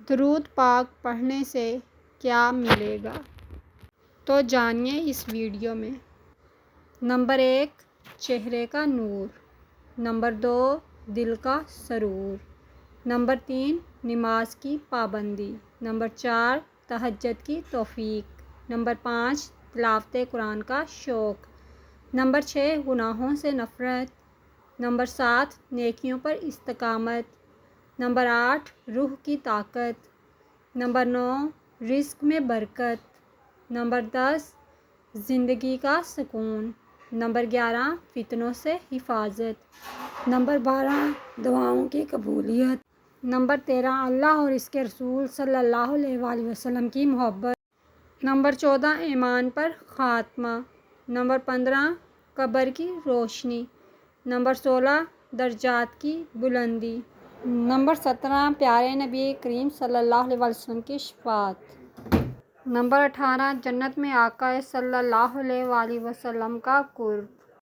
درود پاک پڑھنے سے کیا ملے گا؟ تو جانیے اس ویڈیو میں۔ نمبر 1، چہرے کا نور۔ نمبر 2، دل کا سرور۔ نمبر 3، نماز کی پابندی۔ نمبر 4، تہجد کی توفیق۔ نمبر 5، تلاوت قرآن کا شوق۔ نمبر 6، گناہوں سے نفرت۔ نمبر 7، نیکیوں پر استقامت۔ نمبر 8، روح کی طاقت۔ نمبر 9، رزق میں برکت۔ نمبر 10، زندگی کا سکون۔ نمبر 11، فتنوں سے حفاظت۔ نمبر 12، دعاؤں کی قبولیت۔ نمبر 13، اللہ اور اس کے رسول صلی اللہ علیہ وآلہ وسلم کی محبت۔ نمبر 14، ایمان پر خاتمہ۔ نمبر 15، قبر کی روشنی۔ نمبر 16، درجات کی بلندی۔ نمبر 17، پیارے نبی کریم صلی اللہ علیہ وآلہ وسلم کی شفاعت۔ نمبر 18، جنت میں آقا صلی اللہ علیہ وآلہ وسلم کا قرب۔